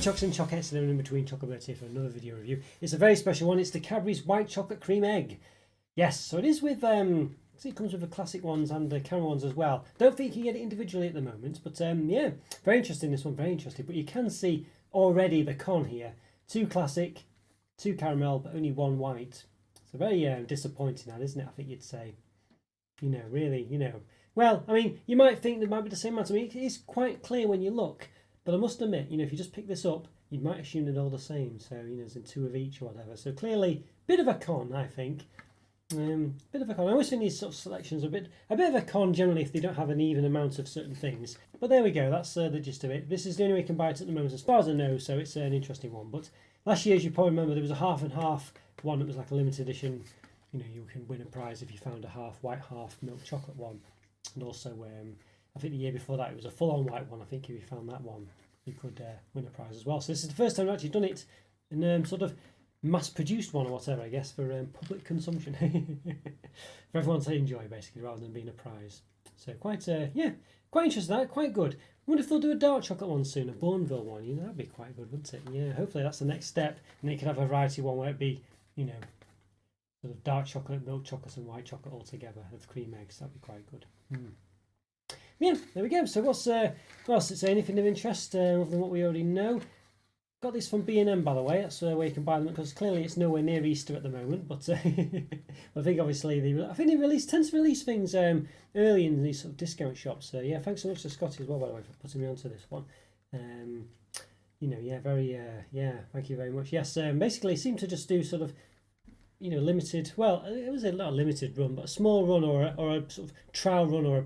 Chocks and Chocolate, and in between Chocolate here for another video review. It's a very special one. It's the Cadbury's White Chocolate Cream Egg. Yes, so it is with, it comes with the classic ones and the caramel ones as well. Don't think you can get it individually at the moment, but yeah, very interesting this one, very interesting. But you can see already the con here. 2 classic, 2 caramel, but only 1 white. So very disappointing that, isn't it? I think you'd say, really, Well, I mean, you might think they might be the same amount. I mean, it is quite clear when you look. But I must admit, if you just pick this up, you might assume they're all the same. So, there's in 2 of each or whatever. So clearly, bit of a con, I think. Bit of a con. I always think these sort of selections are a bit of a con generally if they don't have an even amount of certain things. But there we go. That's the gist of it. This is the only way you can buy it at the moment, as far as I know. So it's an interesting one. But last year, as you probably remember, there was a half and half one that was like a limited edition. You can win a prize if you found a half white, half milk chocolate one. And also, I think the year before that it was a full-on white one. I think if you found that one, you could win a prize as well. So this is the first time I've actually done it in sort of mass-produced one or whatever, I guess, for public consumption. For everyone to enjoy, basically, rather than being a prize. So quite interesting, quite good. I wonder if they'll do a dark chocolate one soon, a Bourneville one. That'd be quite good, wouldn't it? Yeah, hopefully that's the next step. And they could have a variety one where it'd be, sort of dark chocolate, milk chocolate and white chocolate all together with cream eggs. That'd be quite good. Yeah, there we go. So what else? It's anything of interest other than what we already know. Got this from B&M, by the way. That's where you can buy them, because clearly it's nowhere near Easter at the moment. But I think obviously they tend to release things early in these sort of discount shops. So yeah, thanks so much to Scotty as well, by the way, for putting me onto this one. Thank you very much. Yes, basically seem to just do sort of limited. Well, it was not a limited run, but a small run or a sort of trial run or a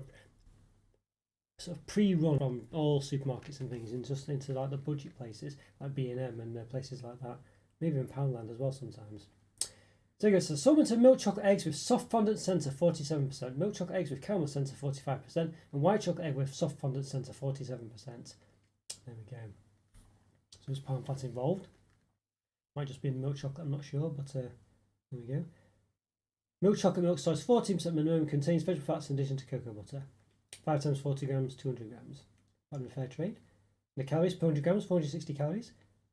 sort of pre-run from all supermarkets and things, and just into like the budget places like B&M and places like that, maybe in Poundland as well sometimes. So go. So assortment of milk chocolate eggs with soft fondant centre 47%, milk chocolate eggs with caramel centre 45%, and white chocolate egg with soft fondant centre 47%. There we go. So there's palm fat involved. Might just be in milk chocolate, I'm not sure, but there we go. Milk chocolate milk size 14% minimum, contains vegetable fats in addition to cocoa butter. 5 times 40 grams, 200 grams. Vitamin fair trade. The calories per 100 grams, 460 calories.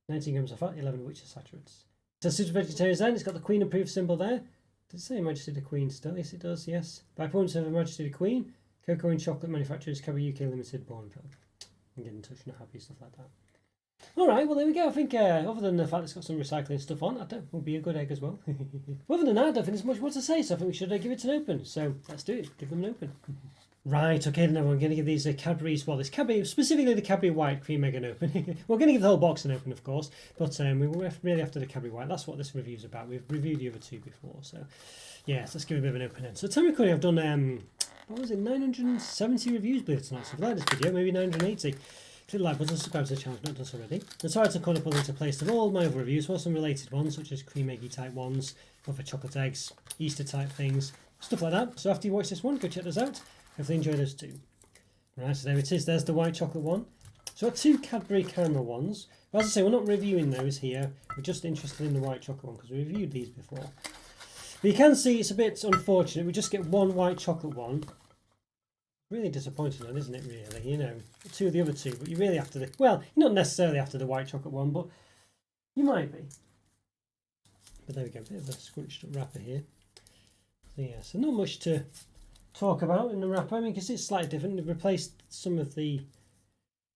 19 grams of fat, 11 of which are saturates. So suited vegetarians then, it's got the Queen approved symbol there. Does it say Majesty the Queen still? Yes, it does, yes. By appointment of Her Majesty the Queen, Cocoa and Chocolate Manufacturers, Cadbury UK Limited, Bourneville. And get in touch, not happy, stuff like that. Alright, well there we go. I think other than the fact it's got some recycling stuff on, I think it will be a good egg as well. Other than that, I don't think there's much more to say, so I think we should give it an open. So let's do it, give them an open. Right, okay, now I'm going to give these Cadbury's, well, this Cadbury, specifically the Cadbury White Cream Egg an open. We're going to give the whole box an open, of course, but we were really after the Cadbury White. That's what this review's about. We've reviewed the other 2 before, so yeah, so let's give it a bit of an open end. So time recording, I've done, what was it, 970 reviews, believe it or not. So if you like this video, maybe 980. Click the like button, subscribe to the channel if not done so already. And so I took on a link to place of all my other reviews, for some related ones, such as cream eggy type ones, other chocolate eggs, Easter type things, stuff like that. So after you watch this one, go check those out. Hopefully enjoy those too. Right, so there it is. There's the white chocolate one. So I've got 2 Cadbury caramel ones. But as I say, we're not reviewing those here. We're just interested in the white chocolate one because we reviewed these before. But you can see it's a bit unfortunate. We just get 1 white chocolate one. Really disappointing then, isn't it, really? 2 of the other 2, but you're really after the... Well, you're not necessarily after the white chocolate one, but you might be. But there we go. A bit of a scrunched up wrapper here. So yeah, so not much to talk about in the wrapper. I mean, because it's slightly different. They've replaced some of the...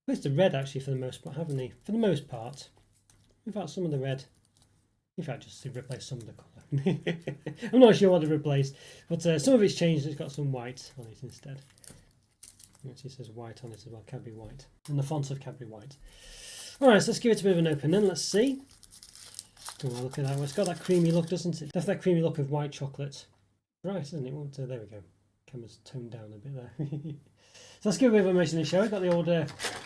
Replaced the red, actually, for the most part, haven't they? For the most part. In fact, some of the red... In fact, just to replace some of the colour. I'm not sure what they've replaced. But some of it's changed. It's got some white on it instead. It actually says white on it as well, Cadbury White. And the font of Cadbury White. Alright, so let's give it a bit of an open then. Let's see. Oh, look at that. Well, it's got that creamy look, doesn't it? That's that creamy look of white chocolate. Right, isn't it? There we go. Camera's toned down a bit there. So let's give a bit of a measuring show. We've got the old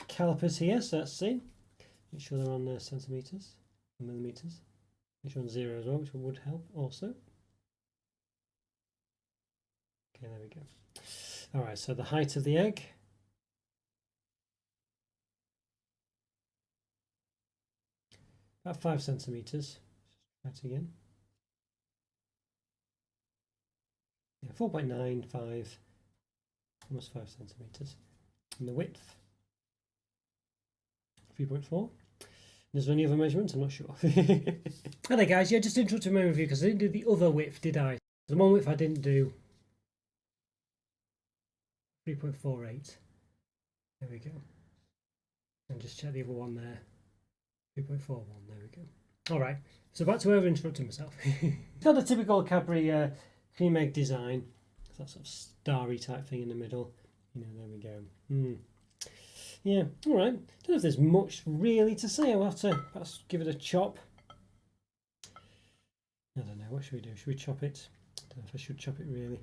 calipers here, so let's see. Make sure they're on centimetres and millimetres. Make sure on 0 as well, which would help also. Okay, there we go. Alright, so the height of the egg. About 5 centimetres. Try it again. Yeah, 4.95, almost 5 centimetres. And the width, 3.4. Is there any other measurements? I'm not sure. Hello guys, yeah, just interrupted my review because I didn't do the other width, did I? The one width I didn't do. 3.48. There we go. And just check the other one there. 3.41. There we go. All right. So back to over interrupting myself. It's got the typical Cadbury cream egg design. It's that sort of starry type thing in the middle. You know, there we go. Yeah. All right. Don't know if there's much really to say. I'll have to perhaps give it a chop. I don't know. What should we do? Should we chop it? I don't know if I should chop it really.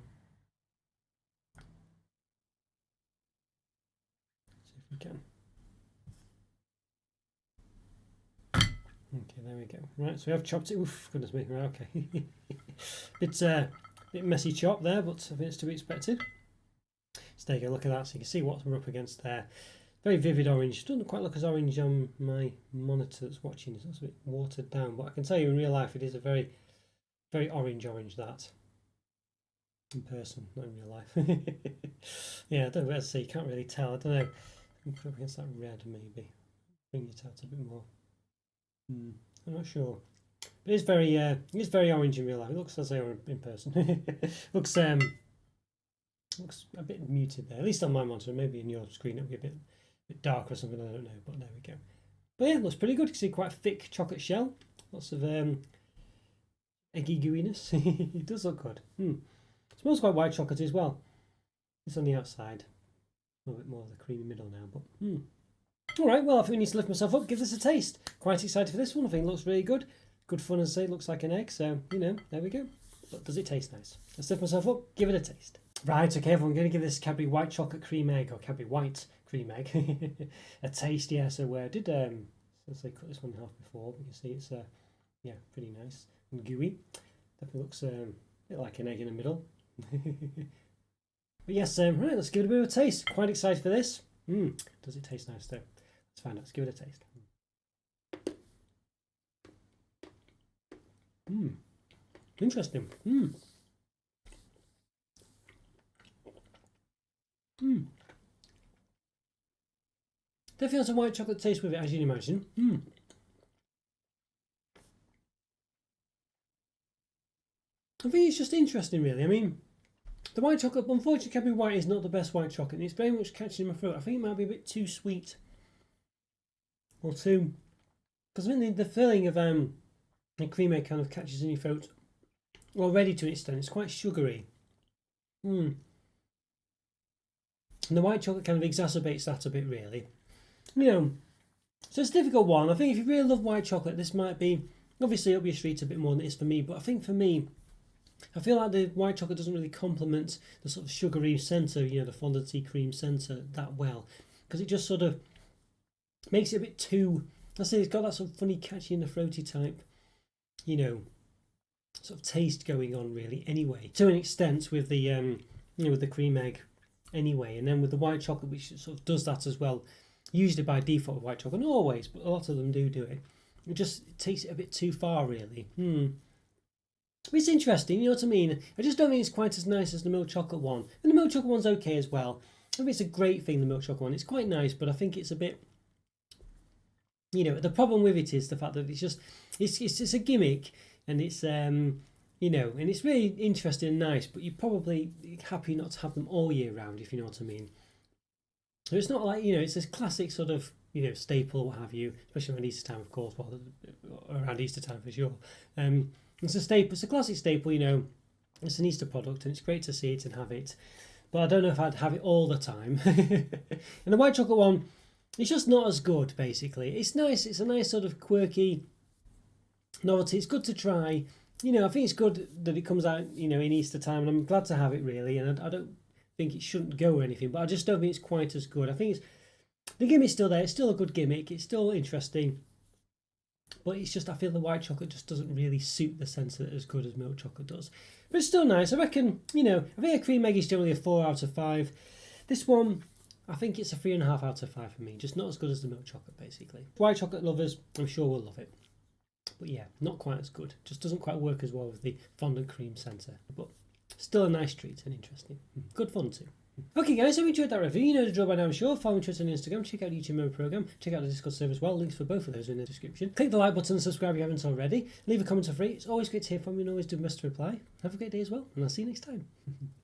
See if we can. Okay, there we go. Right, so we have chopped it. Oof, goodness me. Right, okay. Bit messy chop there, but I think it's to be expected. So there you go. Look at that. So you can see what we're up against there. Very vivid orange. Doesn't quite look as orange on my monitor that's watching. It's a bit watered down, but I can tell you in real life it is a very, very orange that. In person, not in real life. Yeah, I don't know. As I say, you can't really tell. I don't know. I can put up against that red maybe. Bring it out a bit more. I'm not sure, but it's very orange in real life. It looks as they are in person. looks a bit muted there, at least on my monitor. Maybe in your screen it'll be a bit darker or something. I don't know, but there we go. But yeah, it looks pretty good. You can see quite a thick chocolate shell, lots of eggy gooiness. It does look good. It smells quite white chocolate as well. It's on the outside, a little bit more of the creamy middle now, but. Alright, well I think we need to lift myself up, give this a taste. Quite excited for this one. I think it looks really good. Good fun, as I say, it looks like an egg, so, you know, there we go. But does it taste nice? Let's lift myself up, give it a taste. Right, okay, everyone, I'm going to give this Cadbury White Chocolate Cream Egg, or Cadbury White Cream Egg, a taste, yeah. So I did, let's say, cut this one in half before. You can see it's, yeah, pretty nice and gooey. Definitely looks a bit like an egg in the middle. But yes, right, let's give it a bit of a taste. Quite excited for this. Does it taste nice though? Let's find out. Let's give it a taste. Interesting. Definitely has a white chocolate taste with it, as you can imagine. I think it's just interesting, really. I mean, the white chocolate, unfortunately, Cadbury White is not the best white chocolate, and it's very much catching in my throat. I think it might be a bit too sweet. Or too, because I think the filling of the cream egg kind of catches in your throat already to an extent. It's quite sugary. And the white chocolate kind of exacerbates that a bit, really. You know, so it's a difficult one. I think if you really love white chocolate, this might be, obviously it'll be a treat a bit more than it is for me, but I think for me, I feel like the white chocolate doesn't really complement the sort of sugary centre, you know, the fondant cream centre that well, because it just sort of makes it a bit too, I say, it's got that sort of funny catchy in the throaty type, you know, sort of taste going on really anyway, to an extent with the, you know, with the cream egg anyway, and then with the white chocolate, which sort of does that as well, usually by default with white chocolate, not always, but a lot of them do it. It just takes it a bit too far really. But it's interesting, you know what I mean? I just don't think it's quite as nice as the milk chocolate one. And the milk chocolate one's okay as well. I think it's a great thing, the milk chocolate one. It's quite nice, but I think it's a bit, you know, the problem with it is the fact that it's just, it's a gimmick, and it's, you know, and it's really interesting and nice, but you're probably happy not to have them all year round, if you know what I mean. So it's not like, you know, it's this classic sort of, you know, staple, what have you, especially around Easter time, of course, well, around Easter time for sure. It's a staple, it's a classic staple, you know, it's an Easter product, and it's great to see it and have it, but I don't know if I'd have it all the time. And the white chocolate one, it's just not as good, basically. It's nice, it's a nice sort of quirky novelty, it's good to try, you know. I think it's good that it comes out, you know, in Easter time, and I'm glad to have it really, and I don't think it shouldn't go or anything, but I just don't think it's quite as good. I think it's, the gimmick's still there, it's still a good gimmick, it's still interesting, but it's just, I feel the white chocolate just doesn't really suit the centre as good as milk chocolate does. But it's still nice. I reckon, you know, I think a cream egg is generally a 4 out of 5. This one, I think it's a 3.5 out of 5 for me. Just not as good as the milk chocolate, basically. White chocolate lovers, I'm sure will love it. But yeah, not quite as good. Just doesn't quite work as well with the fondant cream centre. But still a nice treat and interesting. Good fun too. Okay guys, so we enjoyed that review. You know the drill by now, I'm sure. Follow me on Twitter and Instagram. Check out the YouTube member program. Check out the Discord server as well. Links for both of those are in the description. Click the like button and subscribe if you haven't already. Leave a comment for free. It's always great to hear from you and always do best to reply. Have a great day as well, and I'll see you next time.